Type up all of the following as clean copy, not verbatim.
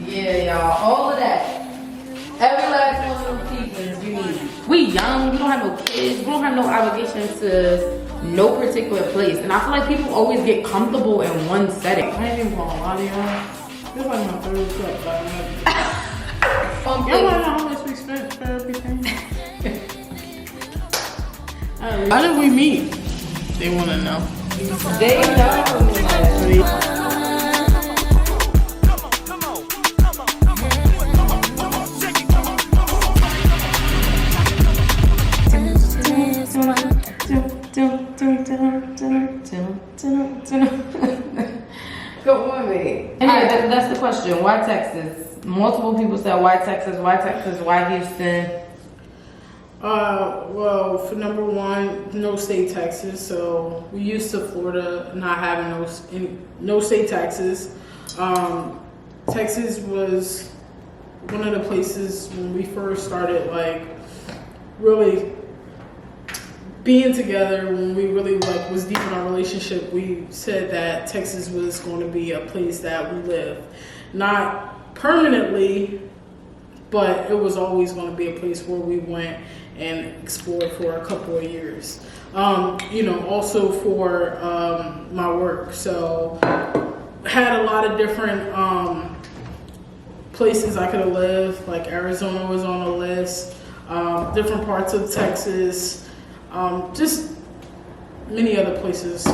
Yeah, y'all. All of that. Every last one of those pieces you need. We young, we don't have no kids, we don't have no obligation to no particular place. And I feel like people always get comfortable in one setting. I ain't even gonna lie to y'all. This like my third cup, but y'all wanna know how much we spent for everything? How did we meet? They wanna know. They know. Good woman. Anyway, that's the question. Why Texas? Multiple people said why Texas, why Texas, why Houston? Well, for number one, no state taxes. So we used to Florida not having no state taxes. Texas was one of the places when we first started, like, really being together, when we really like was deep in our relationship. We said that Texas was going to be a place that we live, not permanently, but it was always going to be a place where we went and explored for a couple of years. Also for my work. So had a lot of different places I could have lived, like Arizona was on the list, different parts of Texas, just many other places,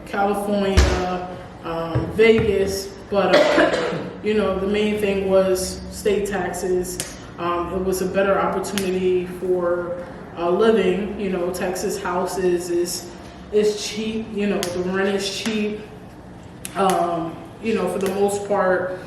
California, Vegas, but the main thing was state taxes. It was a better opportunity for living. Texas houses is cheap. The rent is cheap. For the most part,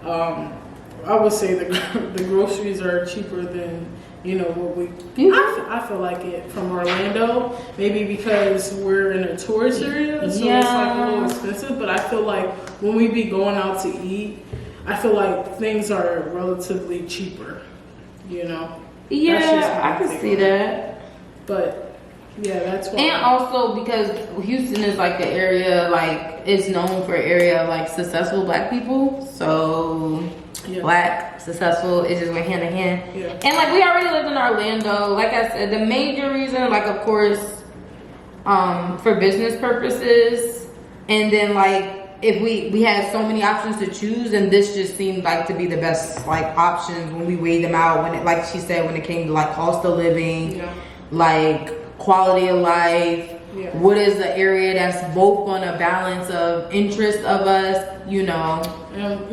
I would say the groceries are cheaper than what we. I feel like it from Orlando, maybe because we're in a tourist area, so it's like a little expensive. But I feel like when we be going out to eat, I feel like things are relatively cheaper. Yeah, I can see that. But yeah, that's why. And also because Houston is like an area, like it's known for an area of like successful black people. So black, successful, it just went hand in hand. Yeah. And like we already lived in Orlando. Like I said, the major reason, like of course, for business purposes, and then like if we had so many options to choose, and this just seemed like to be the best like options when we weighed them out. When it, like she said, when it came to like cost of living, like quality of life, what is the area that's both on a balance of interest of us, And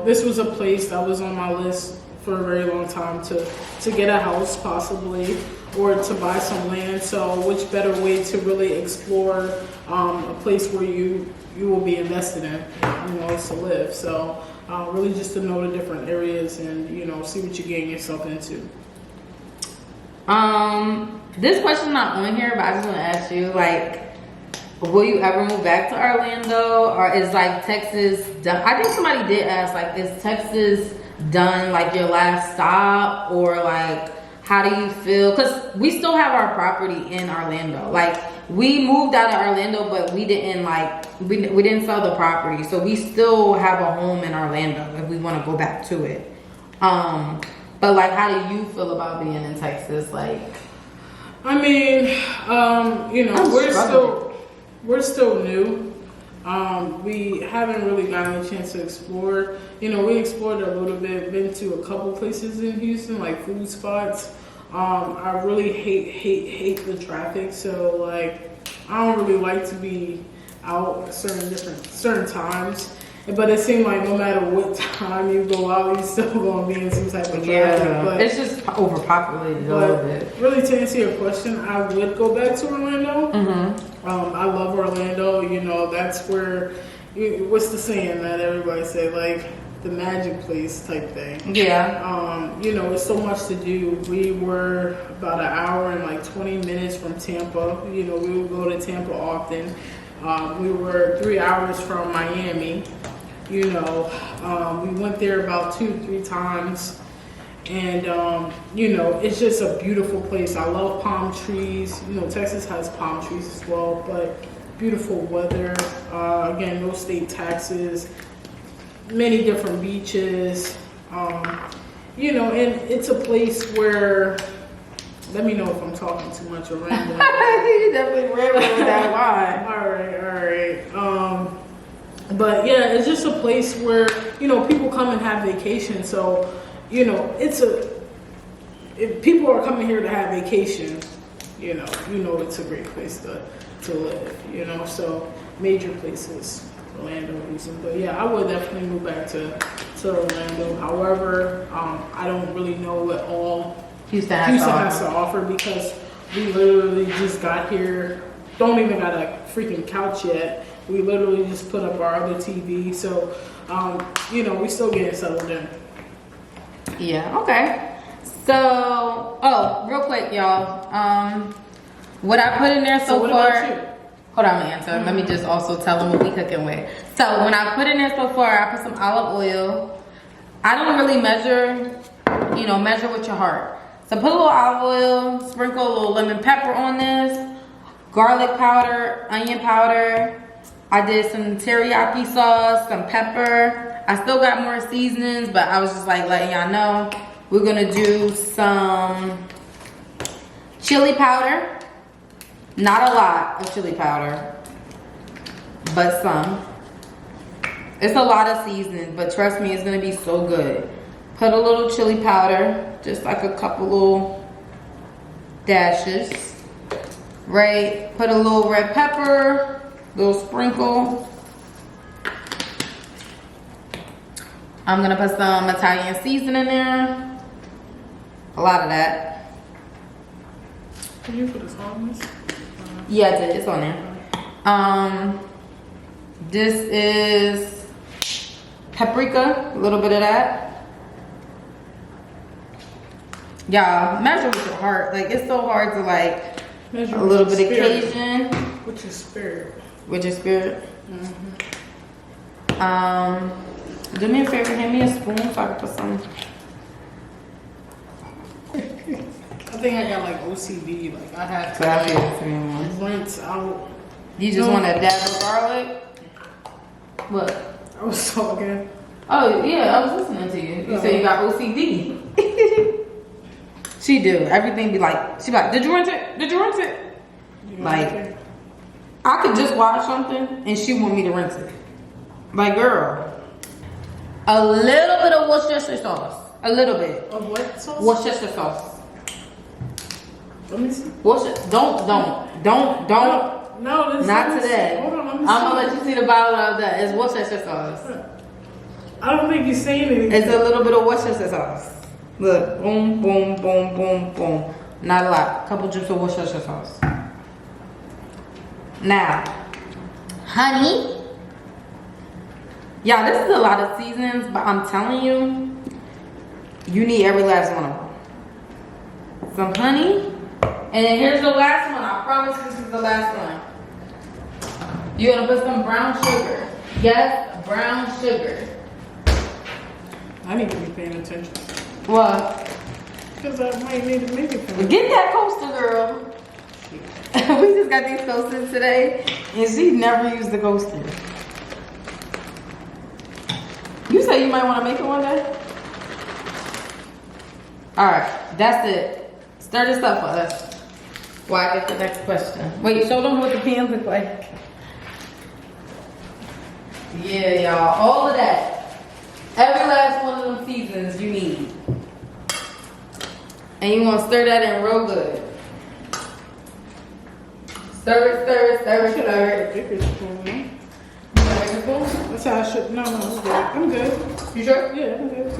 this was a place that was on my list for a very long time to get a house possibly, or to buy some land. So which better way to really explore a place where you will be invested in, to live. So really just to know the different areas and see what you're getting yourself into. This question's not on here, but I just want to ask you, like, will you ever move back to Orlando, or is like Texas done? I think somebody did ask, like, is Texas done, like your last stop, or like how do you feel? Because we still have our property in Orlando. Like we moved out of Orlando, but we didn't we didn't sell the property, so we still have a home in Orlando if we want to go back to it. But like, how do you feel about being in Texas? Like, I mean, we're still new. We haven't really gotten a chance to explore. We explored a little bit, been to a couple places in Houston, like food spots. I really hate the traffic, so like I don't really like to be out at certain times. But it seemed like no matter what time you go out, you're still going to be in some type of traffic. Yeah, but it's just overpopulated a little bit. Really, to answer your question, I would go back to Orlando. I love Orlando. That's where, what's the saying that everybody say, like the magic place type thing. Yeah. It's so much to do. We were about an hour and like 20 minutes from Tampa. We would go to Tampa often. We were 3 hours from Miami. We went there about 2-3 times, and it's just a beautiful place. I love palm trees. Texas has palm trees as well, but beautiful weather. Again, no state taxes. many different beaches. You know, and it's a place where, let me know if I'm talking too much or random. You definitely rambling with that line. All right. But yeah, it's just a place where, you know, people come and have vacation. So, you know, if people are coming here to have vacation, you know it's a great place to live, you know. So major places, Orlando reason. But yeah, I would definitely move back to Orlando. However, I don't really know what all Houston has to offer, because we literally just got here, don't even got a freaking couch yet. We literally just put up our other TV. So, you know, we still getting settled in. Yeah, okay. So, real quick, y'all. What I put in there so what far. about you? Hold on, my answer. Let me just also tell them what we cooking with. So, when I put in there so far, I put some olive oil. I don't really measure, you know, measure with your heart. So, put a little olive oil, sprinkle a little lemon pepper on this, garlic powder, onion powder. I did some teriyaki sauce, some pepper. I still got more seasonings, but I was just like letting y'all know. We're gonna do some chili powder. Not a lot of chili powder, but some. It's a lot of seasonings, but trust me, it's gonna be so good. Put a little chili powder, just like a couple little dashes. Right, put a little red pepper, little sprinkle. I'm gonna put some Italian seasoning in there. A lot of that. Did you put this on this? Yeah, I did. It's on there. This is paprika. A little bit of that. Y'all, measure with your heart. Like, it's so hard to like Measure a little with bit of your Cajun. With your spirit. With your spirit. Do me a favor, hand me a spoon so I can put some. I think I got like OCD. Like I have to rinse out. You just want to dab of garlic? What? I was talking. Oh yeah, I was listening to you. You said you got OCD. She do. Everything be like, she be like, did you rinse it? Did you rinse it? Like, I could just wash something and she want me to rinse it. Like, girl. A little bit of Worcestershire sauce. A little bit. Of what sauce? Worcestershire sauce. Let me see. Don't. No, this not today. Hold on, let me see. I'm gonna let you see the bottle of that. It's Worcestershire sauce. I don't think you're saying anything. It's a little bit of Worcestershire sauce. Look, boom, boom, boom, boom, boom. Not a lot. Couple drips of Worcestershire sauce. Now, honey. Y'all, this is a lot of seasonings, but I'm telling you, you need every last one of them. Some honey. And then here's the last one. I promise this is the last one. You're gonna put some brown sugar. Yes, brown sugar. I need to be paying attention. What? Because I might need to make it for me. Get that coaster, girl. We just got these coasters today, and she never used the coaster. You say you might want to make it one day? Alright, that's it. Stir this up for us while I get the next question. Wait, show them what the pans look like. Yeah, y'all, all of that. Every last one of them seasons you need. And you want to stir that in real good. Stir it. Bigger spoon, That's how I should. No, I'm good. You sure? Yeah, I'm good.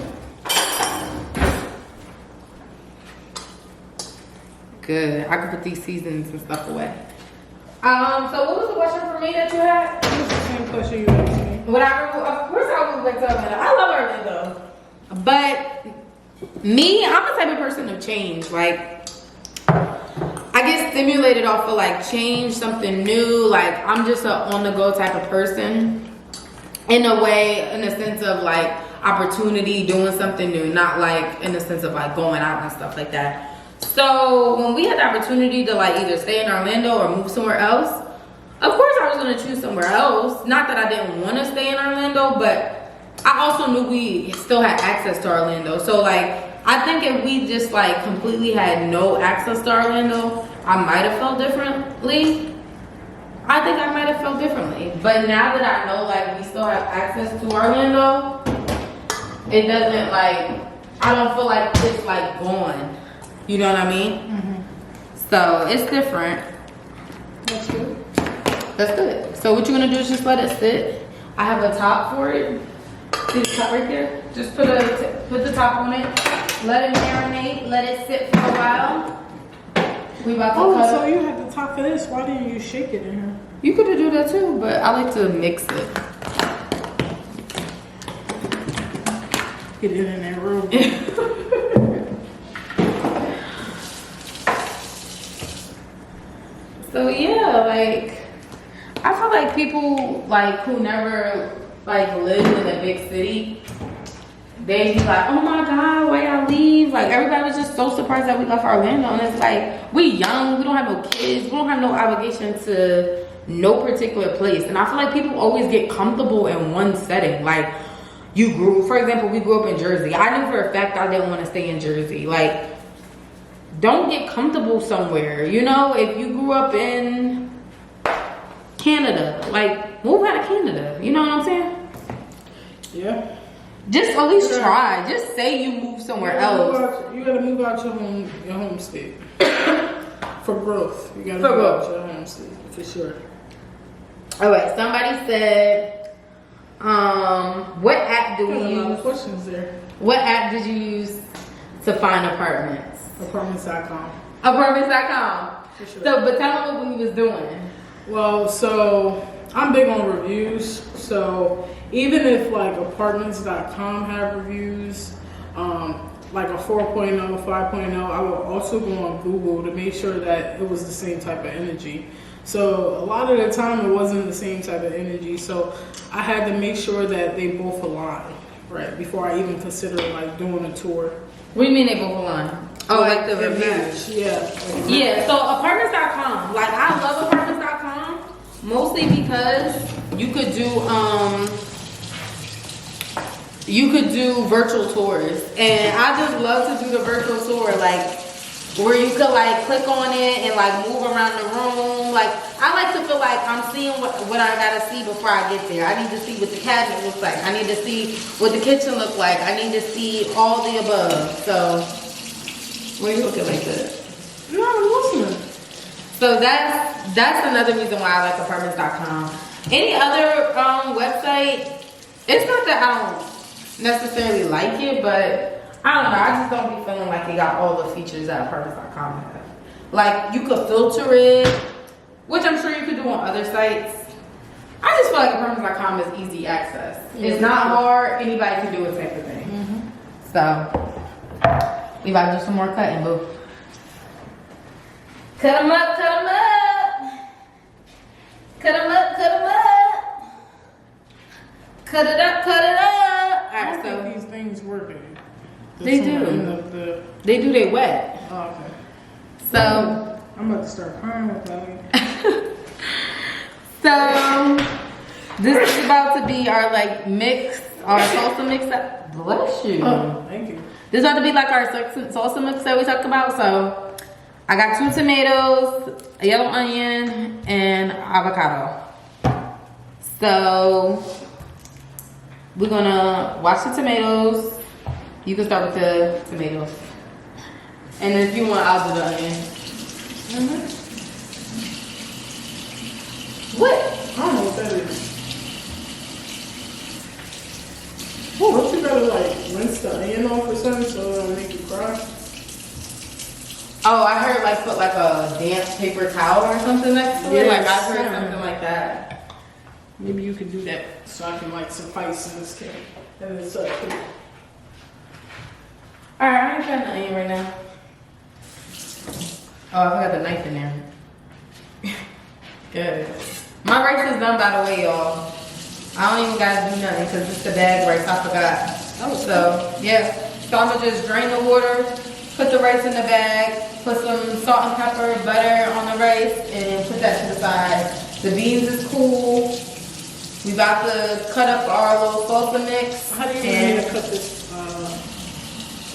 Good. I can put these seasons and stuff away. So what was the question for me that you had? It's the same question you asked me. Of course I would like to Orlando. I love Orlando. But me, I'm the type of person of change. Like, I get stimulated off of like change, something new. Like, I'm just a on-the-go type of person. In a way, in the sense of like opportunity, doing something new. Not like in the sense of like going out and stuff like that. So when we had the opportunity to like either stay in Orlando or move somewhere else, of course I was gonna choose somewhere else. Not that I didn't want to stay in Orlando, but I I also knew we still had access to Orlando. So like, I think if we just like completely had no access to Orlando, I might have felt differently. I think I might have felt differently. But now that I know like we still have access to Orlando, it doesn't like, I don't feel like it's like gone. You know what I mean? So it's different. That's good. That's good. So what you're gonna do is just let it sit. I have a top for it. See the top right there? Just put the top on it. Let it marinate. Let it sit for a while. We about to cut so it. you had the top for this. Why didn't you shake it in here? You could do that too, but I like to mix it. Get it in there real good. So yeah, like I feel like people like who never like lived in a big city, they be like, oh my god, why y'all leave? Like everybody was just so surprised that we left Orlando, and it's like we young, we don't have no kids, we don't have no obligation to no particular place, and I feel like people always get comfortable in one setting. Like you grew, for example, we grew up in Jersey. I knew for a fact I didn't want to stay in Jersey. Like, don't get comfortable somewhere. You know, if you grew up in Canada, like move out of Canada. You know what I'm saying? Yeah. Just at least try. Just say you move somewhere else. You gotta move out your home state. For growth. You gotta For move growth. out your home state, for sure. All right. Somebody said, what app do we Got a lot of use? questions there. What app did you use to find apartments? Apartments.com. Apartments.com. For sure. So, but tell them what we was doing. Well, so I'm big on reviews. So even if like apartments.com have reviews, like a 4.0, 5.0, I would also go on Google to make sure that it was the same type of energy. So a lot of the time it wasn't the same type of energy. So I had to make sure that they both align, right? Before I even consider like doing a tour. What do you mean they both align? Oh, like the It reviews. matched, yeah. Yeah, so apartments.com. Like I love apartments.com mostly because you could do virtual tours. And I just love to do the virtual tour, like where you could like click on it and like move around the room. Like I like to feel like I'm seeing what I gotta see before I get there. I need to see what the cabinet looks like. I need to see what the kitchen looks like. I need to see all the above. So why are you looking like that? No, I'm listening. So that's another reason why I like apartments.com. Any other website, it's not that I don't necessarily like it, but I don't know, I just don't be feeling like it got all the features that apartments.com has. Like you could filter it, which I'm sure you could do on other sites. I just feel like apartments.com is easy access. It's not hard, anybody can do it type of thing. So we about to do some more cutting, boo. Cut them up, cut them up. Cut them up, cut them up. Cut it up, cut it up. I Alright, don't so think these things work. They do. They do, they wet. Oh, okay. So I'm about to start crying with that. so this is about to be our like mix, our salsa mix that, bless you. Oh, thank you. This is about to be like our salsa mix that we talked about. So I got 2 tomatoes, a yellow onion, and avocado. So we're gonna wash the tomatoes. You can start with the tomatoes. And if you want, I'll do the onion. What? I don't know what that is. Don't you gotta like rinse the onion off or something so it'll make you cry? Oh, I heard like put like a damp paper towel or something next to it. Like Yes. I've heard something like that. Maybe you could do that so I can like suffice in this cake. And it's Alright, I ain't trying the onion right now. Oh, I forgot the knife in there. Good. My rice is done, by the way, y'all. I don't even gotta do nothing because it's the bag rice. I forgot. Oh, So, yeah. So I'm gonna just drain the water, put the rice in the bag, put some salt and pepper, butter on the rice, and put that to the side. The beans is cool. We about to cut up our little salsa mix. how do cut this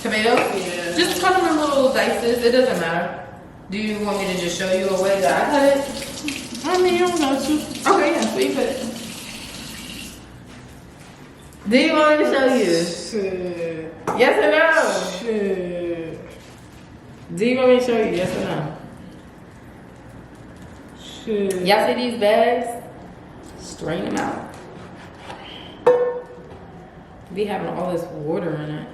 Tomatoes? Yeah. Just cut them in little dices. It doesn't matter. Do you want me to just show you a way that I cut it? I mean, you don't got to. Okay, yeah, so you cut it. Do you want me to show you? Shit. Yes or no? Shit. Do you want me to show you? Yes or no? Shit. Y'all see these bags? Strain them out. Be having all this water in it.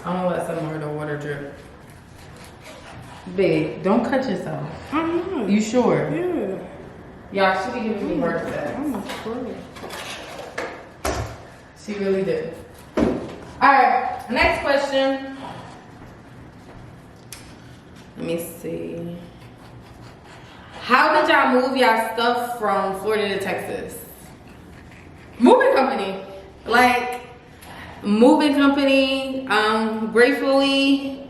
I'm gonna let some more of the water drip. Babe, don't cut yourself. I'm not. You sure? Yeah. Y'all, she be giving me heart attacks. I'm afraid. She really did. Alright, next question. Let me see. How did y'all move y'all stuff from Florida to Texas? Moving company. Like, moving company. Gratefully,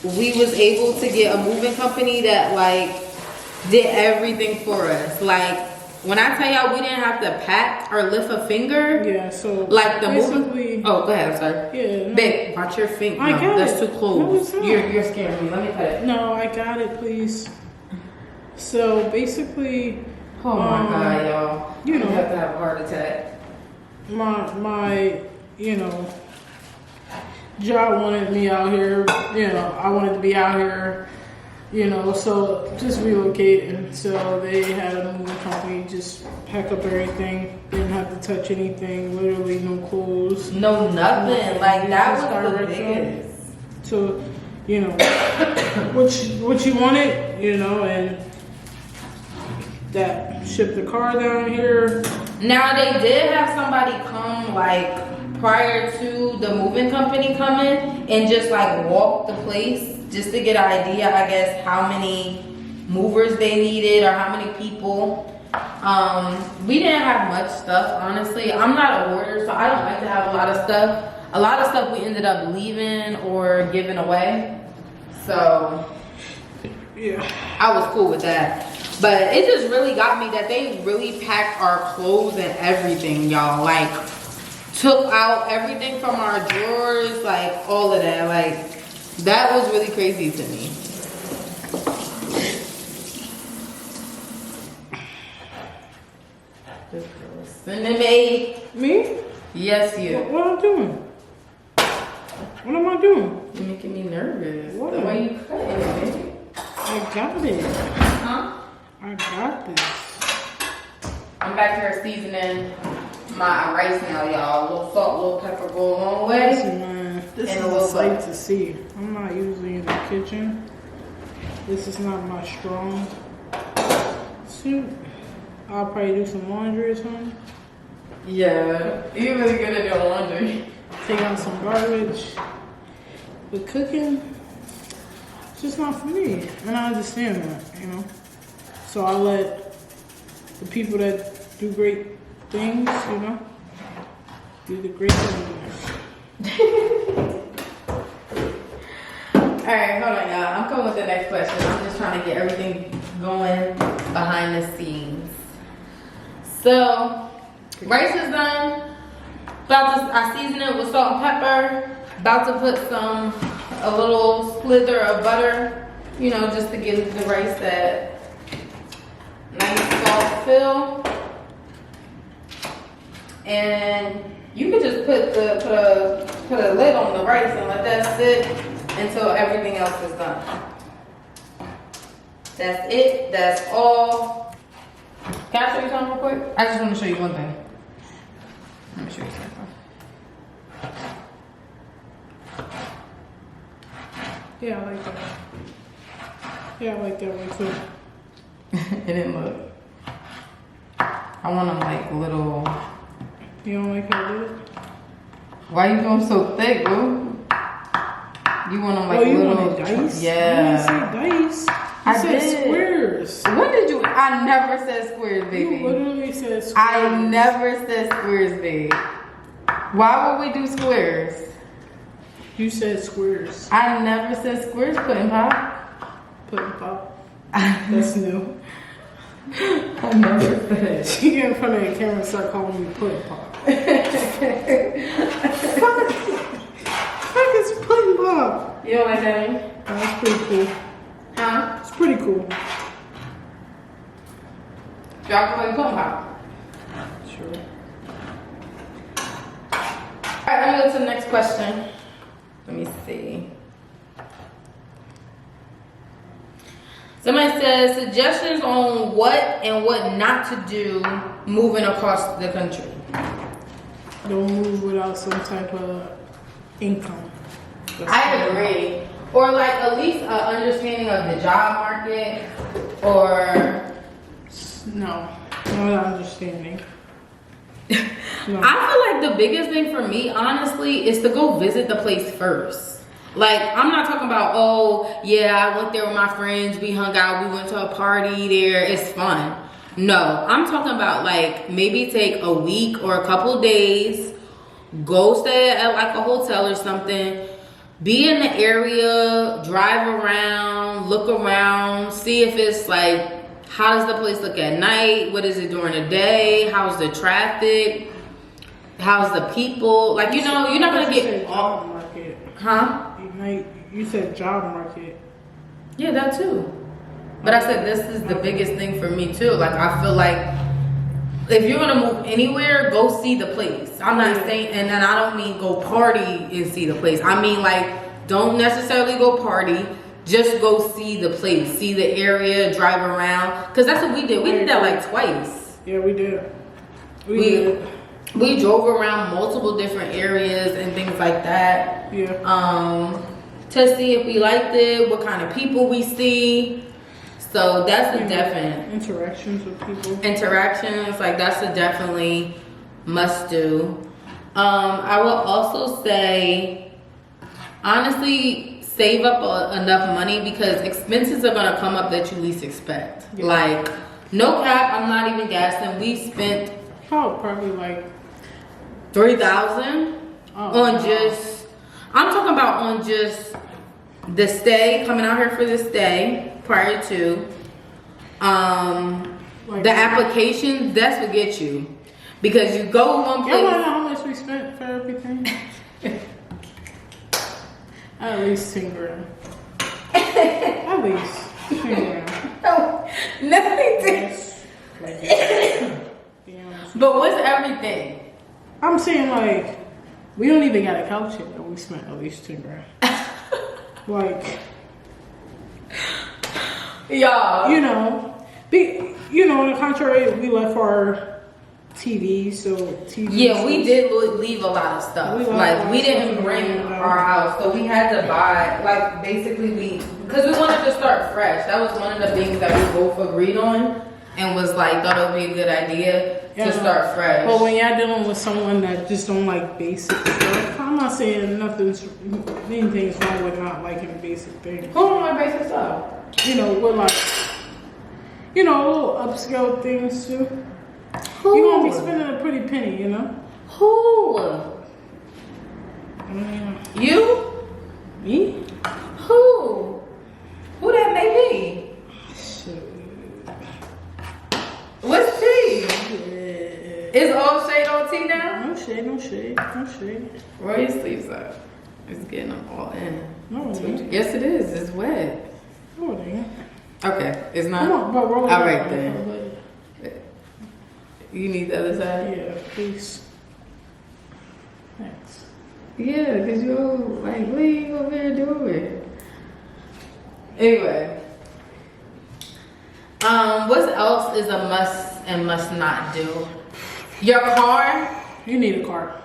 we was able to get a moving company that like did everything for us. Like, when I tell y'all we didn't have to pack or lift a finger. Yeah, so Like the basically, moving. Oh, go ahead, I'm sorry. Yeah. No, Babe, watch your finger. I No, got that's it. too close. No, it's not. You're scaring me. Let me cut it. no, I got it, please. So basically, Oh my god, y'all. you know. You have to have a heart attack. my you know, job wanted me out here, you know, I wanted to be out here, you know, so just relocating. So they had a moving company just pack up everything, didn't have to touch anything, literally no clothes. No, nothing. Like, that was the Direction. biggest. So, you know, what you wanted, you know, and that shipped the car down here. Now, they did have somebody come, like, prior to the moving company coming and just, like, walk the place just to get an idea, I guess, how many movers they needed or how many people. We didn't have much stuff, honestly. I'm not a hoarder, so I don't like to have a lot of stuff. A lot of stuff we ended up leaving or giving away. So, Yeah. I was cool with that. But it just really got me that they really packed our clothes and everything, y'all. Like, took out everything from our drawers, like, all of that. Like, that was really crazy to me. This girl is sending me. Me? Yes, you. What am I doing? What am I doing? You're making me nervous. What? The way you cut it, baby. I got it. Huh? I got this. I'm back here seasoning my rice now, y'all. A little salt, a little pepper go a long way. Listen, man, this And is a a little sight butter. to see. I'm not usually in the kitchen. This is not my strong suit. I'll probably do some laundry or something. Yeah, you're really good at doing laundry. Take out some garbage. But cooking, it's just not for me. And I understand that, you know. So I let the people that do great things, you know, do the great things. Alright, hold on, y'all. I'm coming with the next question. I'm just trying to get everything going behind the scenes. So, rice is done. I season it with salt and pepper. About to put a little slither of butter, you know, just to give the rice that nice soft fill. And you could just put a lid on the rice and let that sit until everything else is done. That's it. That's all. Can I show you something real quick? I just want to show you one thing. Let me show you something. Yeah, I like that. Yeah, I like that one too. It didn't look. I want them like little. You don't like how I did it? Why you going so thick, bro? You want them like Oh, you little. wanted dice? Yeah. I didn't say dice. I You said did. squares. When did you? I never said squares, baby. You literally said squares. I never said squares, babe. Why would we do squares? You said squares. I never said squares, pudding pop. Pudding pop. That's new. I never said. She get in front of the camera and start calling me pudding pop. Fuck is pudding pop. You don't like that name? Oh, that's pretty cool. Huh? It's pretty cool. Y'all can play pudding pop. Sure. Alright, let me go to the next question. Let me see. Somebody says suggestions on what and what not to do moving across the country. Don't move without some type of income. I agree. Or like at least an understanding of the job market or No, not understanding. No. I feel like the biggest thing for me, honestly, is to go visit the place first. Like, I'm not talking about, oh, yeah, I went there with my friends, we hung out, we went to a party there, it's fun. No, I'm talking about, like, maybe take a week or a couple days, go stay at, like, a hotel or something, be in the area, drive around, look around, see if it's, like, how does the place look at night? What is it during the day? How's the traffic? How's the people? Like, you know, you're not going to get job market. Huh? You said job market. Yeah, that too. But I said this is the biggest thing for me too. Like, I feel like if you're gonna move anywhere, go see the place. I'm not saying, and then I don't mean go party and see the place. I mean, like, don't necessarily go party. Just go see the place, see the area, drive around. Cause that's what we did. We did that like twice. Yeah, we did. We did. We drove around multiple different areas and things like that. Yeah. To see if we liked it, what kind of people we see. So that's a definite. Interactions with people. Interactions, like that's a definitely must do. I will also say, honestly, save up enough money because expenses are gonna come up that you least expect. Yeah. Like, no cap, I'm not even gassing. We spent probably like $3,000 on just, I'm talking about on just the stay, coming out here for the stay prior to like the application. That's what gets you, because you go one place. You wanna know how much we spent for everything? At least 10 grand. At least 10 grand. No, nothing. Yes. Like, yeah. But what's everything? I'm saying, like, we don't even got a couch here, but we spent at least 10 grand. Like, Y'all, you know, on the contrary, we left our TV, so TV. yeah, we did leave a lot of stuff. Like, we didn't bring our house, so we had to buy, like, basically because we wanted to start fresh. That was one of the things that we both agreed on and was like, thought it would be a good idea to start fresh. But when y'all dealing with someone that just don't like basic stuff, I'm not saying anything's wrong with not liking basic things. Who don't like basic stuff? You know, we're like, little upscale things too. Who? You're gonna be spending a pretty penny, you know? Who? You? Me? Who? Who that may be? Shit. What's tea? Yeah. Is all shade on tea now? No shade. Roll your sleeves up. It's getting them all in. No, it ain't. Yes, it is. It's wet. No, it ain't. Okay, it's not. Come on, but roll it All up. right then. You need the other side? Yeah, please. Thanks. Yeah, because you're like, what are you over there doing? Anyway. What else is a must and must not do? Your car? You need a car.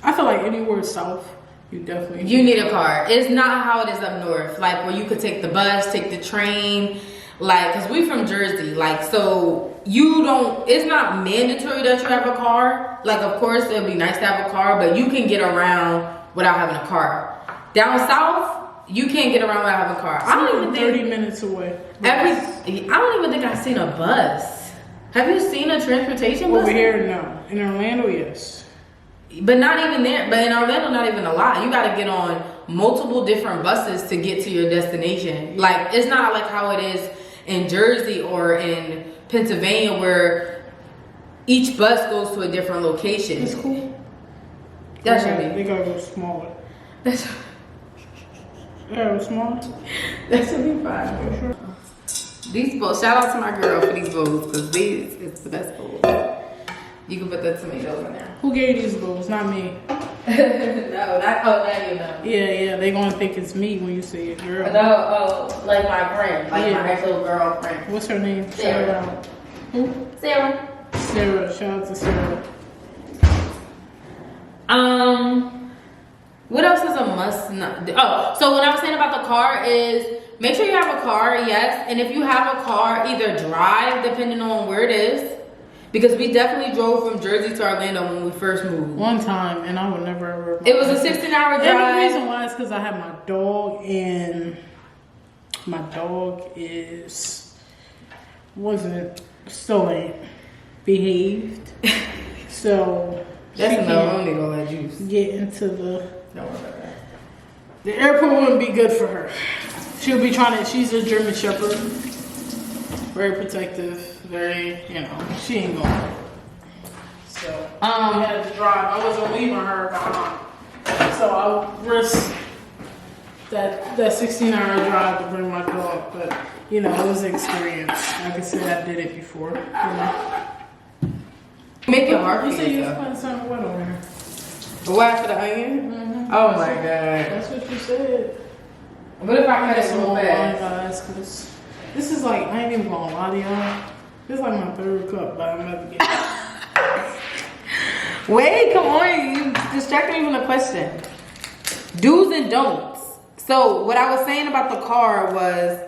I feel like anywhere south, you definitely need a car. It's not how it is up north, like where you could take the bus, take the train, like, cause we from Jersey, like, so it's not mandatory that you have a car. Like, of course it'd be nice to have a car, but you can get around without having a car. Down south, you can't get around without having a car. I don't even think 30 minutes away. I don't even think I've seen a bus. Have you seen a transportation bus? Over here, no. In Orlando, yes. But not even there. But in Orlando, not even a lot. You got to get on multiple different buses to get to your destination. Like, it's not like how it is in Jersey or in Pennsylvania where each bus goes to a different location. It's cool. That should be. They gotta go smaller. That's Smaller? that should be fine. Sure. These bowls, shout out to my girl for these bowls, because these is the best bowls. You can put the tomatoes in there. Who gave you these bowls? Not me. No, not you know. Yeah, they gonna think it's me when you say it, girl. No, like my friend, like Yeah. my actual girlfriend. What's her name? Sarah. Who? Sarah. Sarah. Shout out to Sarah. What else is a must not do? Oh, so what I was saying about the car is make sure you have a car, yes. And if you have a car, either drive, depending on where it is. Because we definitely drove from Jersey to Orlando when we first moved. One time, and I would never ever. It was a 16-hour drive. And the reason why is because I have my dog, and my dog still ain't behaved. So That's she enough. can't I don't need all that juice. get into the. Don't worry about that. The airport wouldn't be good for her. She'll be trying to. She's a German Shepherd, very protective, very, she ain't going. So I had to drive. I wasn't leaving her behind, so I risked that 16-hour drive to bring my dog. But it was an experience. Like I said, I did it before. Make it hard for You said you was yourself. putting something wet on her. What after the onion? Mm-hmm. Oh my god. That's what you said. What if I cut it Some real more wine, fast? guys, because this is like, I ain't even gonna lie to y'all. This is like my third cup, but I'm about to get Wait, come on. You distracted me from the question. Do's and don'ts. So what I was saying about the car was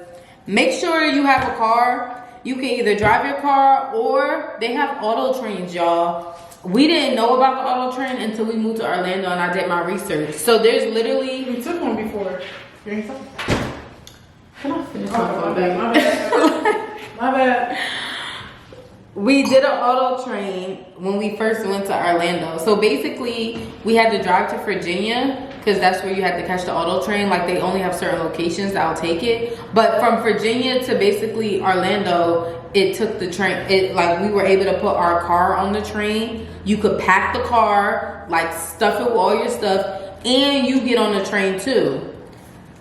make sure you have a car. You can either drive your car or they have auto trains, y'all. We didn't know about the auto train until we moved to Orlando and I did my research. So there's literally... We took one before. You ain't something? Can I finish Oh, my bad. My bad. We did an auto train when we first went to Orlando. So basically, we had to drive to Virginia because that's where you had to catch the auto train. Like, they only have certain locations that'll take it. But from Virginia to basically Orlando, it took the train. We were able to put our car on the train. You could pack the car, like stuff it with all your stuff, and you get on the train too.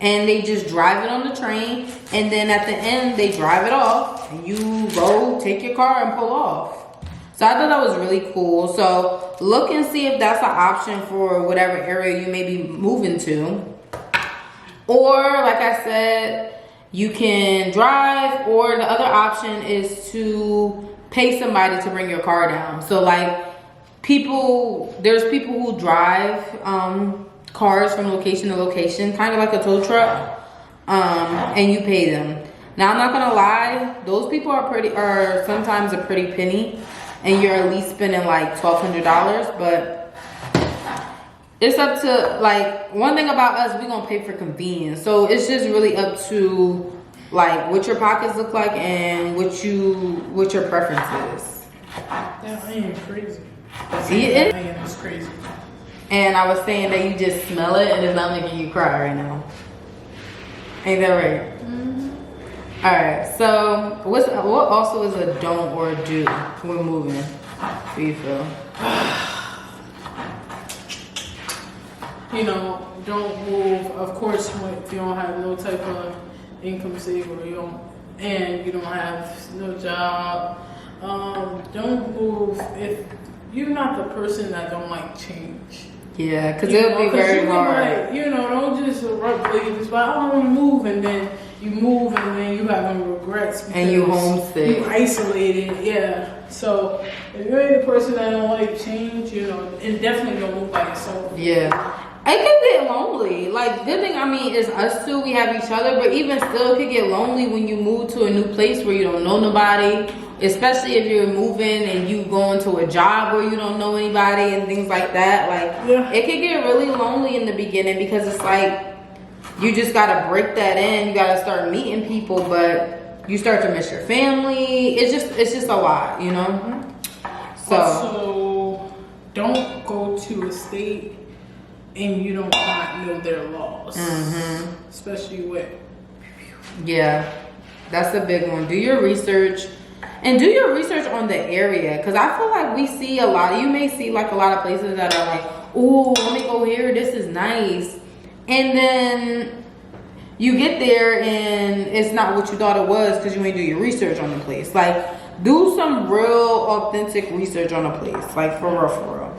And they just drive it on the train, and then at the end they drive it off and you go take your car and pull off. So I thought that was really cool. So look and see if that's an option for whatever area you may be moving to. Or like I said, you can drive, or the other option is to pay somebody to bring your car down. So like there's people who drive cars from location to location, kind of like a tow truck, and you pay them. Now, I'm not gonna lie, those people are sometimes a pretty penny, and you're at least spending like $1,200. But it's up to, like, one thing about us, we gonna pay for convenience. So it's just really up to like what your pockets look like and what your preference is. That onion is crazy. See it? That onion is crazy. And I was saying that you just smell it and it's not making you cry right now. Ain't that right? Mm-hmm. All right. So what also is a don't or a do when moving? How do you feel? Don't move. Of course, if you don't have no type of income saver, you don't have no job. Don't move if you're not the person that don't like change. Yeah, because it'll be very hard. Don't just abruptly just like, I want to move, and then you move, and then you having regrets. And you homesick. You isolated, yeah. So if you're the person that don't like change, and definitely don't move by yourself. Yeah. It can get lonely. Like, good thing, is us two, we have each other, but even still, it could get lonely when you move to a new place where you don't know nobody, especially if you're moving and you going to a job where you don't know anybody and things like that. Like, yeah. It could get really lonely in the beginning because it's like, you just gotta break that in. You gotta start meeting people, but you start to miss your family. It's just a lot, So, also, don't go to a state and you don't not know their laws, especially with. Yeah, that's a big one. Do your research. And do your research on the area, because I feel like we see a lot of, you may see like a lot of places that are like, oh, let me go here, this is nice. And then you get there and it's not what you thought it was because you ain't do your research on the place. Like, do some real authentic research on a place, like for real, for real.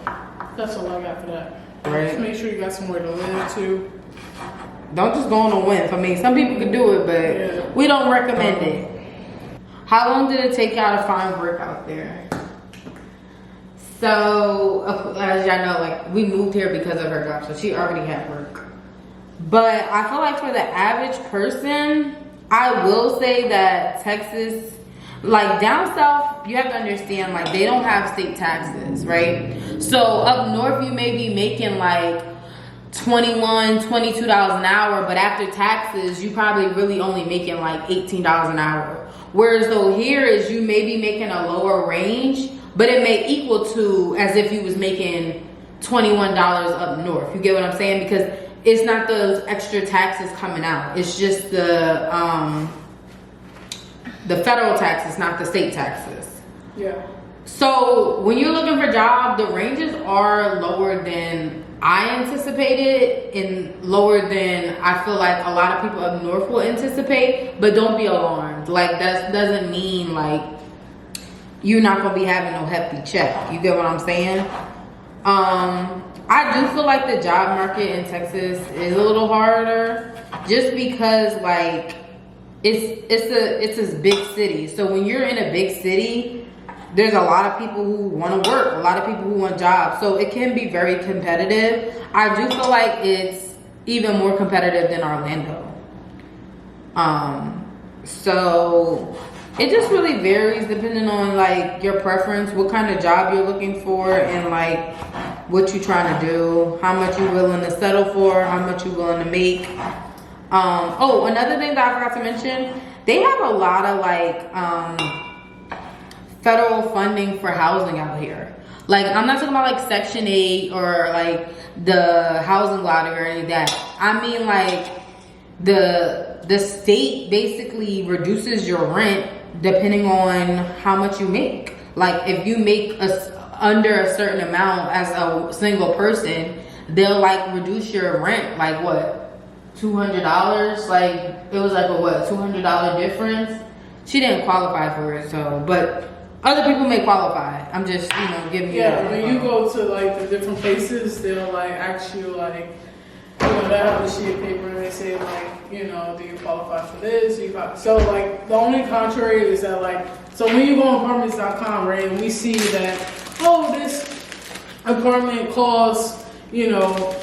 That's all I got for that. Right. Just make sure you got somewhere to live too. Don't just go on a whim. I mean, some people can do it, but we don't recommend it. How long did it take y'all to find work out there? So, as y'all know, like, we moved here because of her job, so she already had work. But I feel like for the average person, I will say that Texas, like down south, you have to understand, like, they don't have state taxes, right? So up north, you may be making like $21, $22 an hour, but after taxes, you probably really only making like $18 an hour. Whereas though here is you may be making a lower range, but it may equal to as if you was making $21 up north. You get what I'm saying? Because it's not those extra taxes coming out. It's just the federal taxes, not the state taxes. Yeah. So when you're looking for a job, the ranges are lower than I anticipated and lower than I feel like a lot of people up north will anticipate, but don't be alarmed. Like, that doesn't mean like you're not gonna be having no hefty check. You get what I'm saying? I do feel like the job market in Texas is a little harder just because like it's a big city. So when you're in a big city, there's a lot of people who want to work, a lot of people who want jobs. So it can be very competitive. I do feel like it's even more competitive than Orlando. So it just really varies depending on like your preference, what kind of job you're looking for, and like what you're trying to do, how much you're willing to settle for, how much you're willing to make. Oh, another thing that I forgot to mention, they have a lot of like federal funding for housing out here. Like, I'm not talking about like Section 8 or like the housing lottery or any of that. I mean like the state basically reduces your rent depending on how much you make. Like, if you make under a certain amount as a single person, they'll like reduce your rent like what, $200? Like, it was like a what, $200 difference? She didn't qualify for it, so, but other people may qualify. I'm just, you know, giving you. Yeah, when you go to like the different places, they'll like ask you like, you know, they have a sheet of paper and they say like, you know, do you qualify for this? So like the only contrary is that like, so when you go on apartments.com, right, and we see that, oh, this apartment costs, you know,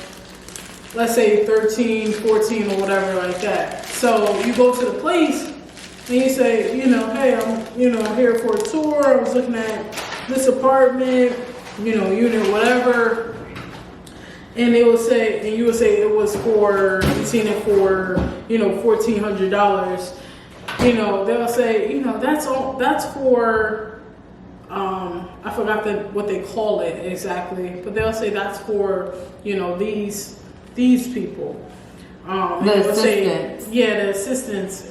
let's say 13, 14 or whatever like that. So you go to the place and you say, you know, hey, I'm, you know, here for a tour. I was looking at this apartment, you know, unit, whatever. And they would say, and you would say it was for, you seen it for, you know, $1,400. You know, they'll say, you know, that's for, I forgot what they call it exactly, but they'll say that's for, you know, these people. The assistants. The assistants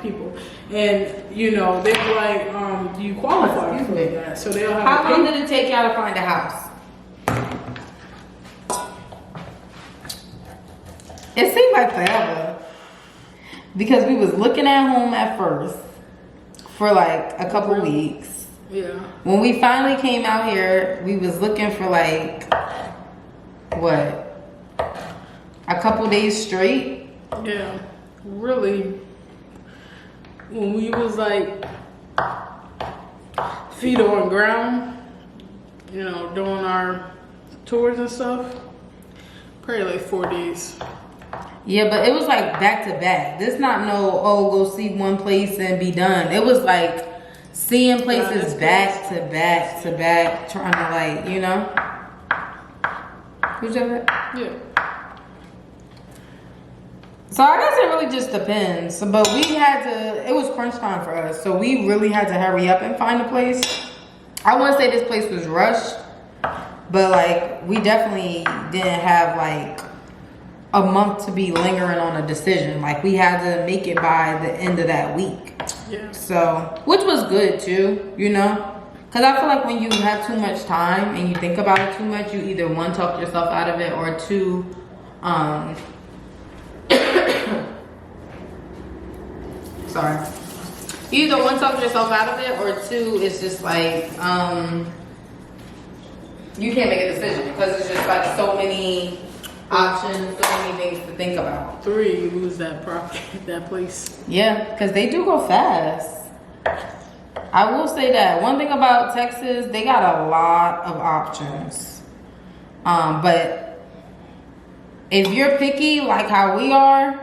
people. And, you know, they're like, do you qualify for that? So they'll have. How long did it take y'all to find a house? It seemed like forever. Because we was looking at home at first for like a couple weeks. Yeah. When we finally came out here, we was looking for like, what? A couple days straight. Yeah, really. When we was like feet on ground, you know, doing our tours and stuff, probably like 4 days. Yeah, but it was like back to back. This not no, oh, go see one place and be done. It was like seeing places back to back to back, trying to like, you know. Who's that? Yeah. So I guess it really just depends. But we had to, it was crunch time for us. So we really had to hurry up and find a place. I wouldn't say this place was rushed, but like we definitely didn't have like a month to be lingering on a decision. Like, we had to make it by the end of that week. Yeah. So, which was good too, you know? Because I feel like when you have too much time and you think about it too much, you either one, talk yourself out of it, or two, sorry. You either one, talk yourself out of it, or two, it's just like, you can't make a decision because it's just like so many options, so many things to think about. 3, you lose that property, that place. Yeah, because they do go fast. I will say that one thing about Texas, they got a lot of options. But if you're picky like how we are,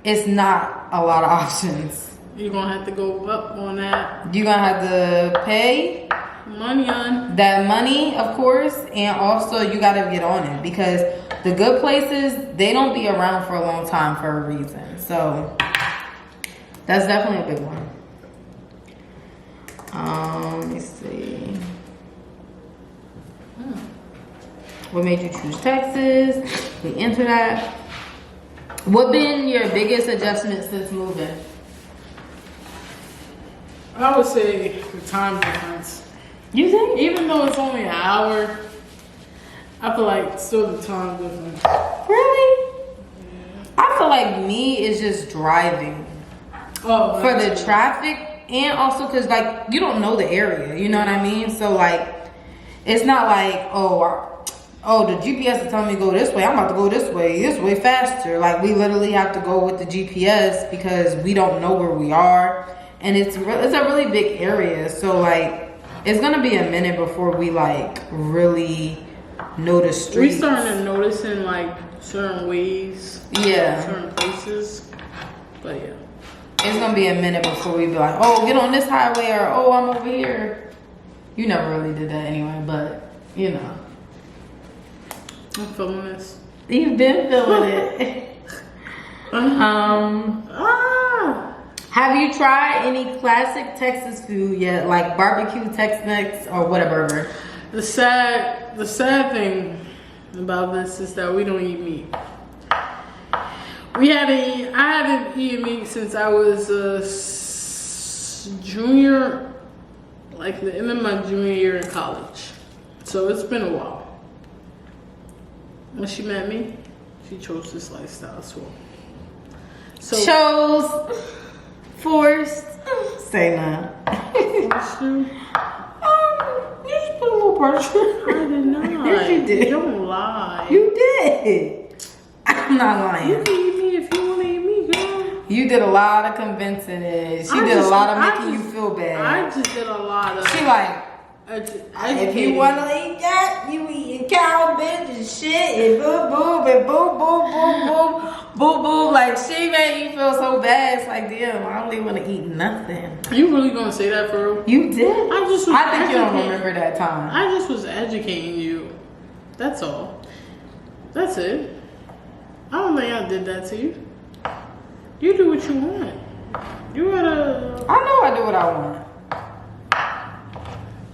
it's not a lot of options. You're gonna have to go up on that. You're gonna have to pay Money on. that money, of course, and also you gotta get on it because the good places, they don't be around for a long time for a reason. So that's definitely a big one. Let me see. What made you choose Texas? We enter that. What been your biggest adjustment since moving? I would say the time difference. You think? Even though it's only an hour, I feel like still the time difference. Really? Yeah. I feel like me is just driving. Oh, for the traffic, and also because like you don't know the area, you know what I mean? So like it's not like oh the GPS is telling me to go this way, I'm about to go this way faster. Like we literally have to go with the GPS because we don't know where we are, and it's a really big area. So like it's gonna be a minute before we like really know the streets. We starting to noticing like certain ways, certain places, but yeah. It's gonna be a minute before we be like, oh, get on this highway, or oh, I'm over here. You never really did that anyway, but you know. I'm feeling this. You've been feeling it. Have you tried any classic Texas food yet, like barbecue Tex-Mex or whatever? The sad thing about this is that we don't eat meat. I haven't eaten meat since I was a junior, like the end of my junior year in college. So it's been a while. When she met me, she chose this lifestyle as well. So chose, forced, say no. Forced you? You just put a little pressure. I did not. Yes, you did. Don't lie. You did. I'm not lying. You can eat me if you want to eat me, girl. You did a lot of convincing it. She did a lot of making you feel bad. I just did a lot of. She like, if you want to eat that, you eating cabbage and shit and boom boom and boom boom boom boom boom boom. Like she made you feel so bad. It's like, damn, I don't even want to eat nothing. You really gonna say that for real? You did. I think you don't remember that time. I just was educating you. That's all. That's it. I don't think I did that to you. You do what you want. You gotta. I know I do what I want.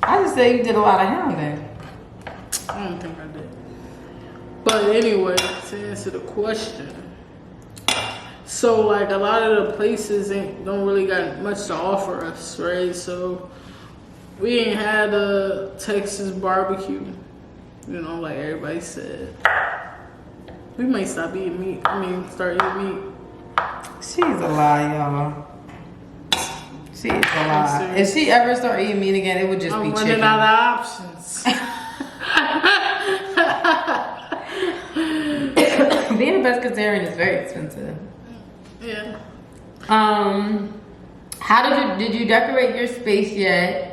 I just say you did a lot of hounding. I don't think I did. But anyway, to answer the question. So like a lot of the places don't really got much to offer us, right? So we ain't had a Texas barbecue, you know, like everybody said. We might stop eating meat. Start eating meat. She's a lie, y'all. She's a lie. If she ever start eating meat again, it would just be chicken. I'm running out of options. Being a pescatarian is very expensive. Yeah. How did you decorate your space yet?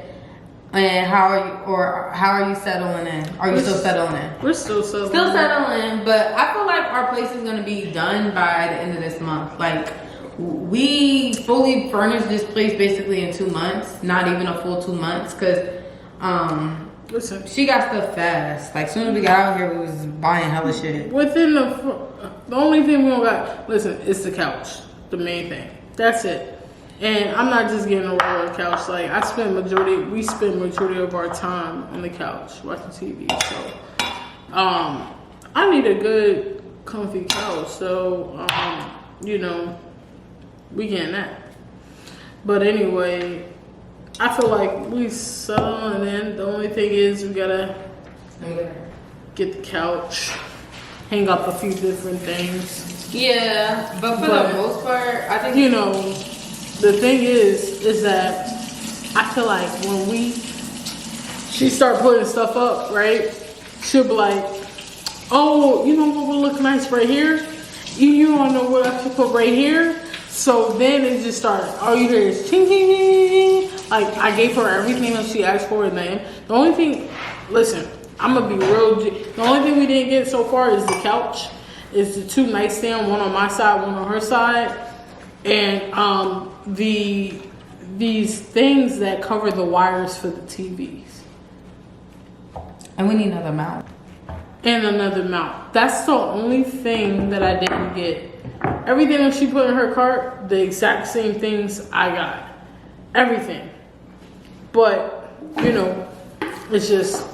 And how are you settling in? Are you still settling in? We're still settling. Still settling in, but I feel like our place is gonna be done by the end of this month. Like we fully furnished this place basically in 2 months, not even a full 2 months, cause listen, she got stuff fast. Like soon as we got out here, we was buying hella shit. Within the only thing we don't got, listen, it's the couch, the main thing. That's it. And I'm not just getting a regular couch. Like we spend majority of our time on the couch watching TV. So, I need a good comfy couch. So, you know, we getting that. But anyway, I feel like we settling in. The only thing is we gotta get the couch, hang up a few different things. Yeah, but for the most part, I think, you know, the thing is that I feel like when she start putting stuff up, right? She'll be like, oh, you know what would look nice right here? You don't know what I should put right here? So then it just started, all you hear is ching, ching, ching, ching. Like, I gave her everything that she asked for, and then the only thing, listen, I'm gonna be real, the only thing we didn't get so far is the couch. Is the 2 nightstands, one on my side, one on her side. And these things that cover the wires for the TVs. and we need another mount. And another mount. That's the only thing that I didn't get. Everything that she put in her cart, the exact same things I got. Everything. But, you know, it's just,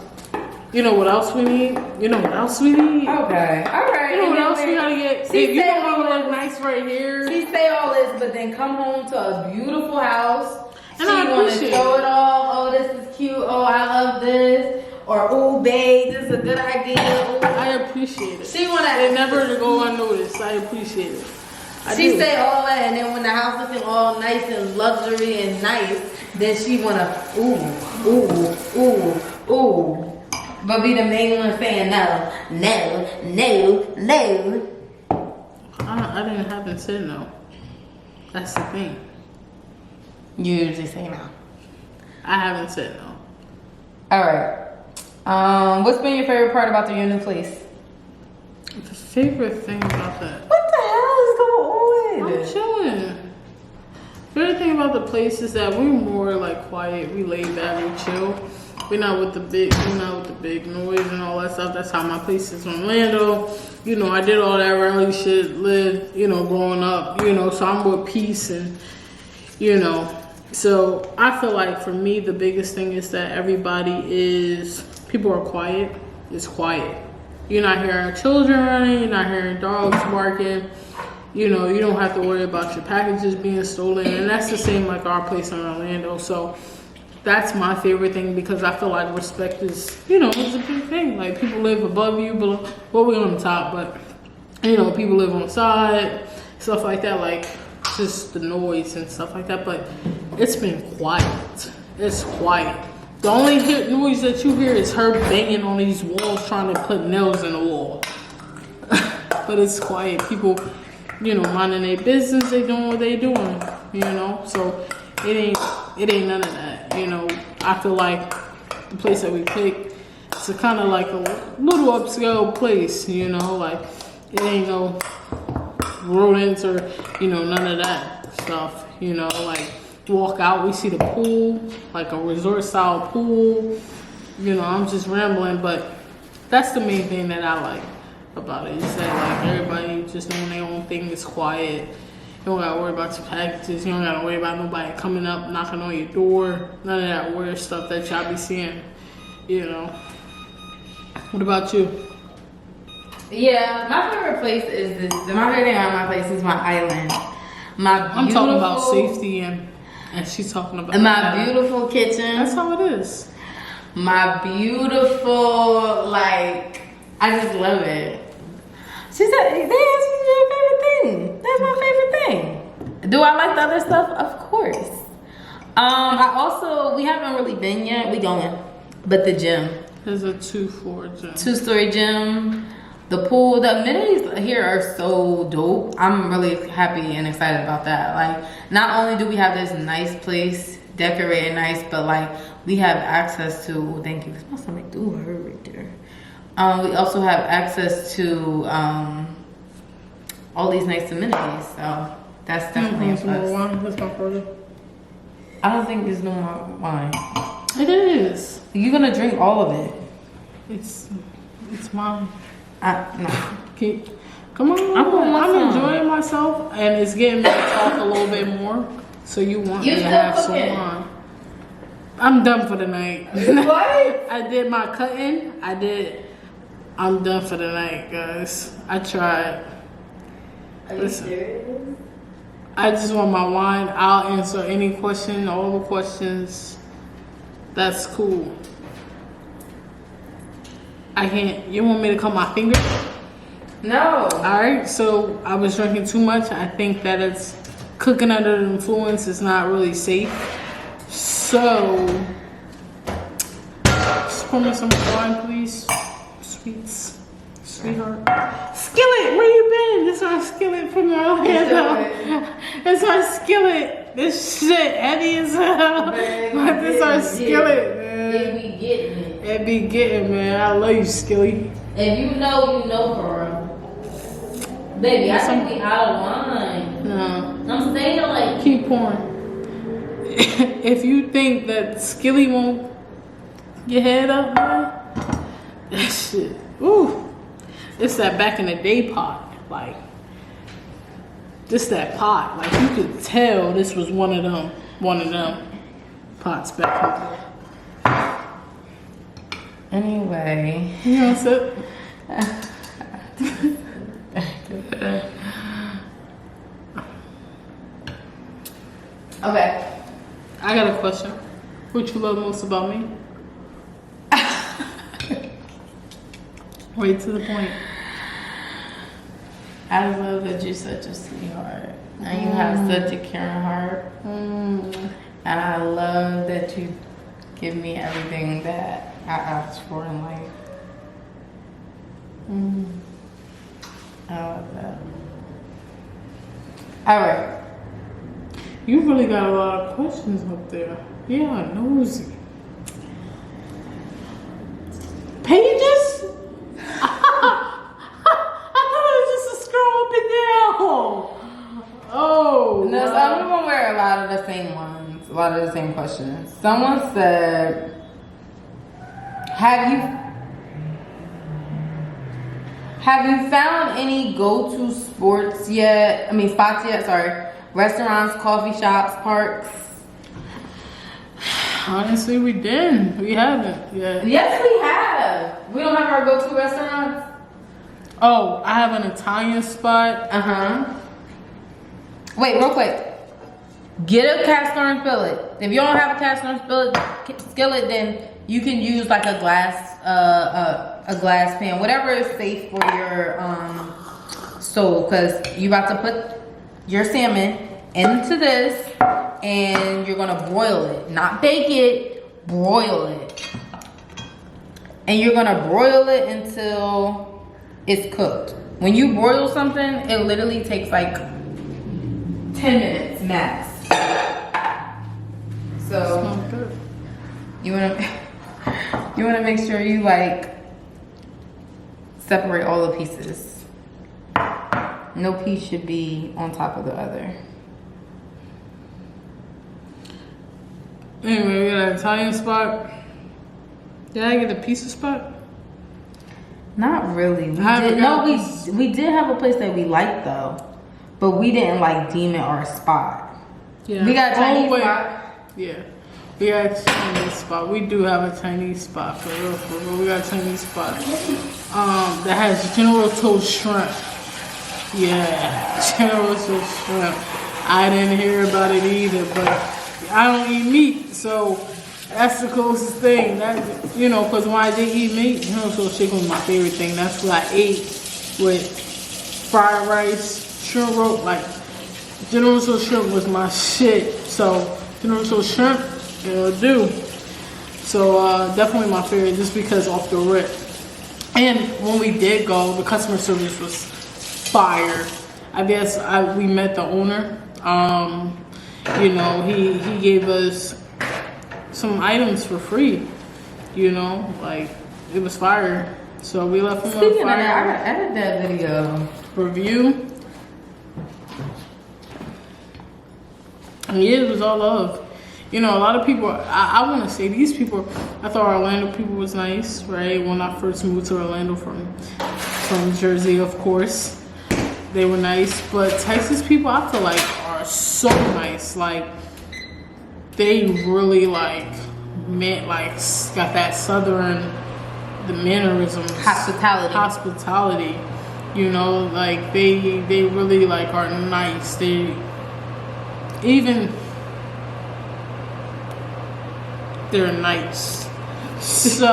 you know what else we need? You know what else we need? Okay, alright. You know what else we gotta get? If you don't want to look nice right here. She say all this, but then come home to a beautiful house. And she I wanna appreciate show it all. Oh, this is cute. Oh, I love this. Or, oh, babe, this is a good idea. Ooh. I appreciate it. She wanna. It never to go unnoticed. I appreciate it. She say all that, and then when the house looking all nice and luxury and nice, then she wanna ooh. But be the main one saying no. I haven't said no. That's the thing. You usually say no. I haven't said no. Alright. What's been your favorite part about your new place? The favorite thing about that. What the hell is going on? I'm chilling. Favorite thing about the place is that we're more like quiet, we laid back, we chill. We're not with the big noise and all that stuff. That's how my place is in Orlando. You know, I did all that rally shit, lived, you know, growing up, you know, so I'm with peace and, you know. So I feel like for me, the biggest thing is that people are quiet. It's quiet. You're not hearing children running, you're not hearing dogs barking. You know, you don't have to worry about your packages being stolen. And that's the same like our place in Orlando. So that's my favorite thing because I feel like respect is, you know, it's a big thing. Like people live above you, below, well, we're on the top, but you know, people live on the side, stuff like that, like just the noise and stuff like that. But it's been quiet. It's quiet. The only noise that you hear is her banging on these walls trying to put nails in the wall. But it's quiet. People, you know, minding their business, they doing what they doing, you know. So it ain't none of that, you know. I feel like the place that we picked, it's a kind of like a little upscale place, you know. Like it ain't no rodents or, you know, none of that stuff, you know. Like walk out, we see the pool, like a resort style pool. You know, I'm just rambling, but that's the main thing that I like about it. Is that like everybody just doing their own thing. It's quiet. You don't gotta worry about your packages. You don't gotta worry about nobody coming up, knocking on your door. None of that weird stuff that y'all be seeing, you know. What about you? Yeah, my favorite place is this. My favorite thing about my place is my island. I'm talking about safety and she's talking about my beautiful kitchen. That's how it is. My beautiful, like, I just love it. She said, they asked me your favorite thing. That's my favorite thing. Do I like the other stuff? Of course. We haven't really been yet. We going. But the gym. There's a 2-floor gym. 2-story gym. The pool, the amenities here are so dope. I'm really happy and excited about that. Like, not only do we have this nice place, decorated nice, but like, we have access to, thank you, my stomach do hurt right there. We also have access to all these nice amenities, so that's definitely a plus. That's my brother. I don't think there's no more wine. It is. You're gonna drink all of it. It's mine. No. Come on. I'm enjoying myself, and it's getting me to talk a little bit more. So you want me to have some wine? I'm done for the night. What? I did my cutting. I did I'm done for the night, guys. I tried. Are you serious? I just want my wine. I'll answer any question, all the questions. That's cool. I can't. You want me to cut my finger? No. Alright, so I was drinking too much. I think that it's cooking under the influence is not really safe. So, just pour me some wine, please. Sweets. Sweetheart. Skillet, where you been? This is our skillet from Orlando. It's our skillet. This shit heavy as hell. But this is our skillet, man. It be getting it. It be getting, man. I love you, Skilly. If you know, for real. Baby, I think we out of wine. No. I'm saying like... Keep pouring. If you think that Skilly won't get head up, man, that shit. Ooh. It's that back in the day pot. Like, this that pot. Like, you could tell this was one of them pots back in the day. Anyway. You know what's up? Okay. I got a question. What you love most about me? Wait to the point. I love that you're such a sweetheart. And you have such a caring heart. And I love that you give me everything that I ask for in life. I love that. Alright. You really got a lot of questions up there. Yeah, nosy. Pages? I thought it was just a scroll up and down. Oh. No, so I'm gonna wear a lot of the same ones, a lot of the same questions. Someone said, have you found any go-to spots yet? Sorry. Restaurants, coffee shops, parks? Honestly, we didn't. We haven't yet. Yes, we have. We don't have our go-to restaurants. Oh, I have an Italian spot. Wait, real quick. Get a cast iron skillet. If you don't have a cast iron skillet, then you can use like a glass pan, whatever is safe for your stove. Cause you about to put your salmon into this, and you're gonna broil it, not bake it, broil it. And you're gonna broil it until it's cooked. When you broil something, it literally takes like 10 minutes max. So you wanna make sure you like separate all the pieces. No piece should be on top of the other. Anyway, we got an Italian spot. Did I get a pizza spot? Not really. We did have a place that we liked though, but we didn't like deem it our spot. Yeah. We got a Chinese spot. Yeah. We got a Chinese spot. We do have a Chinese spot for real. We got a Chinese spot. That has General Tso's shrimp. Yeah, General Tso's shrimp. I didn't hear about it either, but I don't eat meat, so that's the closest thing. That, you know, because when I did eat meat, General Tso's chicken was my favorite thing. That's what I ate with fried rice, shrimp roll. Like, General Tso's shrimp was my shit. So General Tso's shrimp, it'll do. So definitely my favorite, just because off the rip. And when we did go, the customer service was fire. I guess we met the owner. You know, he gave us some items for free. You know, like, it was fire. So we left him a fire. Speaking of that, I gotta edit that video. Review. And yeah, it was all love. You know, a lot of people, I want to say these people, I thought Orlando people was nice, right? When I first moved to Orlando from Jersey, of course. They were nice. But Texas people, I feel like, are so nice. Like, they really, like, got that southern the mannerisms, hospitality. You know, like they really like are nice. They're nice. So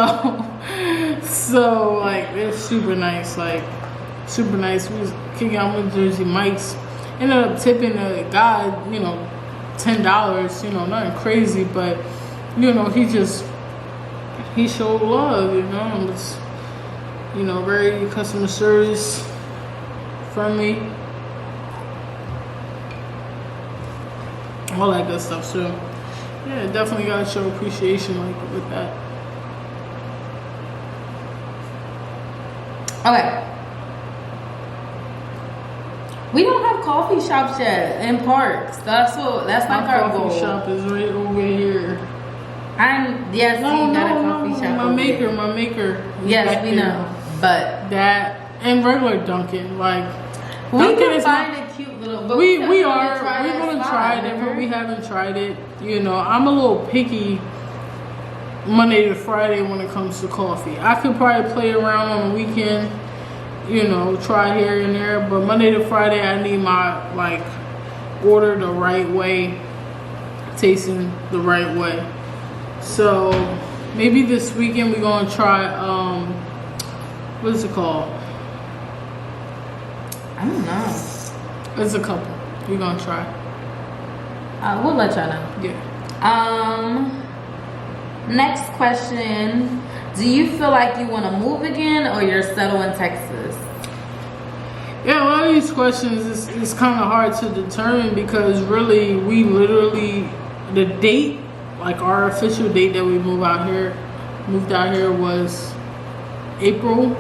like they're super nice. Like super nice. We was kicking out with Jersey Mike's. Ended up tipping the guy, you know, $10. You know, nothing crazy, but you know, he showed love. You know, and was, you know, very customer service friendly, all that good stuff. So yeah, definitely gotta show appreciation like with that. Okay. We don't have coffee shops yet in parks. That's like our goal. Coffee shop is right over here. Yes, you got a coffee shop. My maker. Yes, we know. But that and regular Dunkin', like we can find a cute little. But we're gonna try it, but we haven't tried it. You know, I'm a little picky Monday to Friday when it comes to coffee. I could probably play around on the weekend, you know, try here and there, but Monday to Friday I need my like order the right way, tasting the right way. So maybe this weekend we're gonna try what is it called? I don't know. It's a couple. We're gonna try. We'll let y'all know. Yeah. Next question. Do you feel like you want to move again or you're settled in Texas? Yeah, a lot of these questions is kind of hard to determine because really we literally, the date, like our official date that we moved out here was April.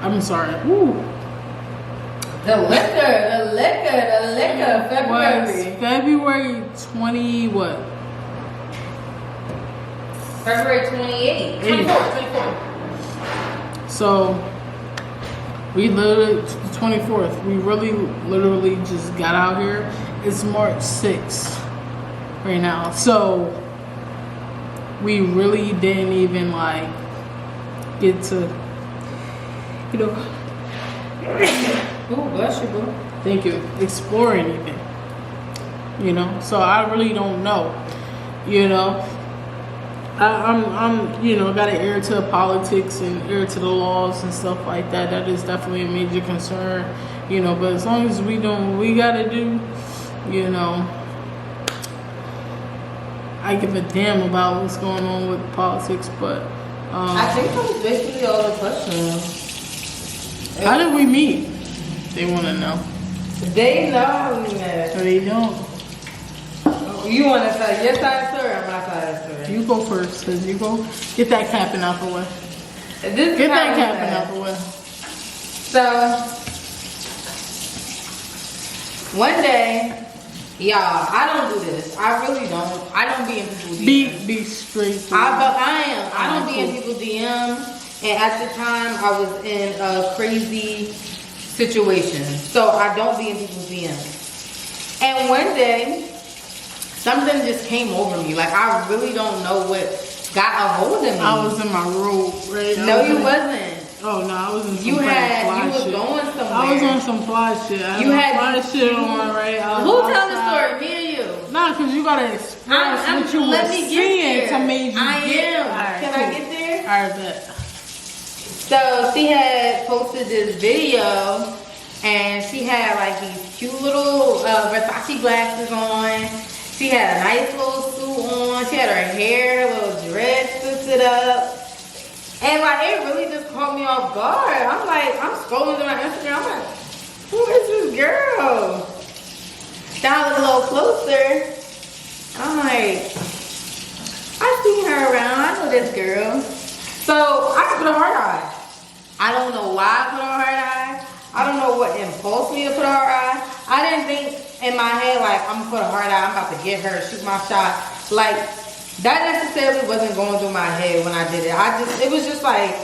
I'm sorry. Woo. The liquor, February. Was February 20 what? February 28th. 24th. So we literally, the 24th, we really literally just got out here. It's March 6th right now. So we really didn't even like get to, you know, oh, bless you, boo. thank you, explore anything, you know. So I really don't know, you know. I'm you know, got an ear to politics and ear to the laws and stuff like that. That is definitely a major concern, you know. But as long as we doing what we gotta do, you know, I give a damn about what's going on with politics. But I think that was basically all the questions. How did we meet? They want to know. They know how we met. Or they don't. You want to tell your side of the story or my side of the story? You go first, cause you go get that capping out the way. Get that capping out the way. So one day, y'all, I don't do this. I really don't. I don't be in people's DMs. Be straight. I am. I don't be in people's DMs. And at the time, I was in a crazy situation. So I don't be in people's DMs. And one day, something just came over me. Like, I really don't know what got a hold of me. I was in my robe, right? No, you wasn't. Oh, no, I was in some You was shit. going somewhere. I was on some fly shit. I had fly shit on, right? Who tell the story? Me or you? Nah, because you got to express what you were seeing to make you I am. Right, Can cool. I get there? All right, bet. So she had posted this video and she had like these cute little Versace glasses on. She had a nice little suit on. She had her hair, a little dress, twisted up. And like it really just caught me off guard. I'm like, I'm scrolling through my Instagram. I'm like, who is this girl? Then I look a little closer. I'm like, I seen her around. I know this girl. So I put a heart eye. I don't know why I put on her eye. I don't know what impulsed me to put on her eye. I didn't think in my head like I'm gonna put a hard eye, I'm about to get her, shoot my shot. Like that necessarily wasn't going through my head when I did it. It was just like,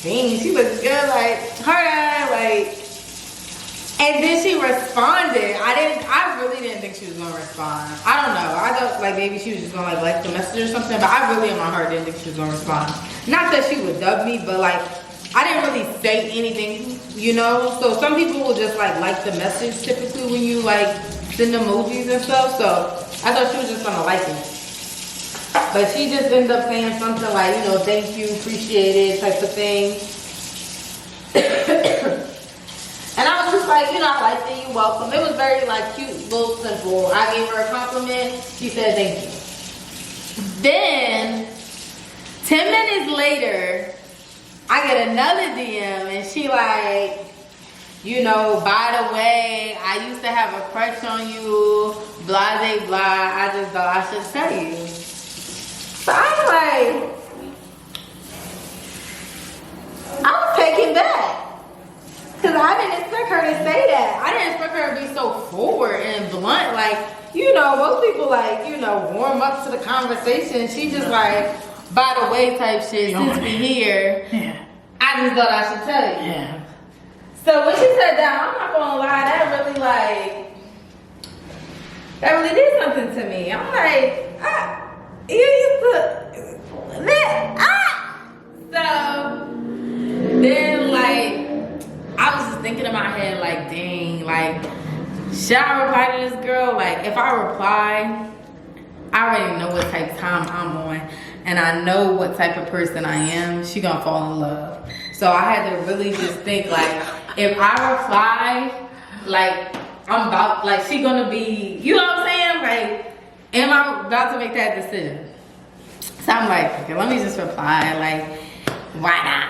dang, she looks good, like hard eye, like. And then she responded. I really didn't think she was gonna respond. I don't know. I thought like maybe she was just gonna like the message or something, but I really in my heart didn't think she was gonna respond. not that she would dub me, but like, I didn't really say anything, you know? So some people will just like the message typically when you like send emojis and stuff. So I thought she was just gonna like it. But she just ended up saying something like, you know, thank you, appreciate it, type of thing. And I was just like, you know, I liked it, you're welcome. It was very like cute, little simple. I gave her a compliment, she said thank you. Then, 10 minutes later, I get another DM and she like, you know, by the way, I used to have a crush on you, blah, blah, blah. I just thought I should tell you. So I'm like, I was taken back. Because I didn't expect her to say that. I didn't expect her to be so forward and blunt. Like, you know, most people like, you know, warm up to the conversation. She just like, by the way type shit, since we here, I just thought I should tell you. Yeah. So when she said that, I'm not gonna lie, that really did something to me. I'm like, you used to, So then like, I was just thinking in my head like, dang, like, should I reply to this girl? Like, if I reply, I already know what type of time I'm on, and I know what type of person I am. She gonna fall in love. So I had to really just think like, if I reply, like, I'm about, like, she gonna be, you know what I'm saying? Like, am I about to make that decision? So I'm like, okay, let me just reply, like, why not?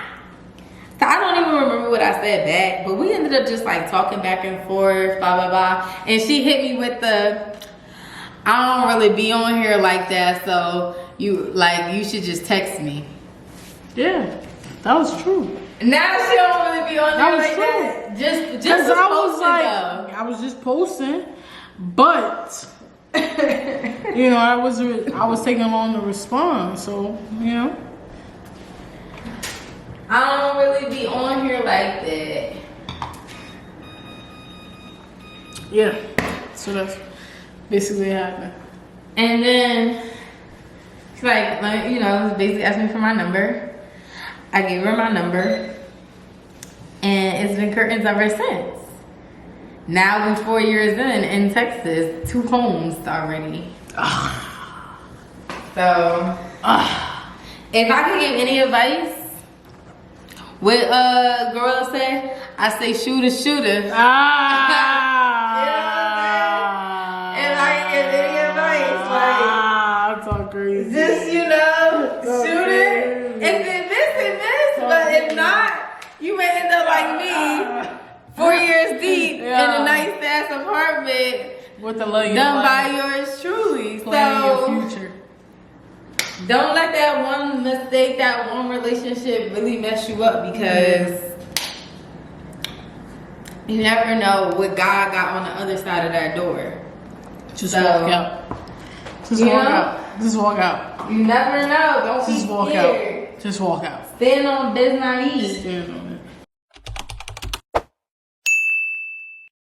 So I don't even remember what I said back, but we ended up just like talking back and forth, blah, blah, blah. And she hit me with the, I don't really be on here like that, so you should just text me. Yeah, that was true. Now she don't really be on there like true. that. Just Because I was like, though. I was just posting, but you know, I was taking long to respond, so you know. I don't really be on here like that. Yeah, so that's basically happened. And then she's like, you know, basically asked me for my number. I gave her my number, and it's been curtains ever since. Now we're 4 years in Texas, 2 homes already. So, if I could give any advice, what Gorilla said, I say shooter. You know what I'm saying? If I could give any advice, like, that's all crazy. just, you know, shoot it. If it miss, but if not, you may end up like me, 4 years deep in a nice ass apartment with the love done by yours truly. So your future. don't let that one mistake, that one relationship really mess you up, because you never know what God got on the other side of that door. Just walk out. Just walk out. Just walk out. You never know. Don't Just be walk scared. out. Just walk out. Stand on business. Stand on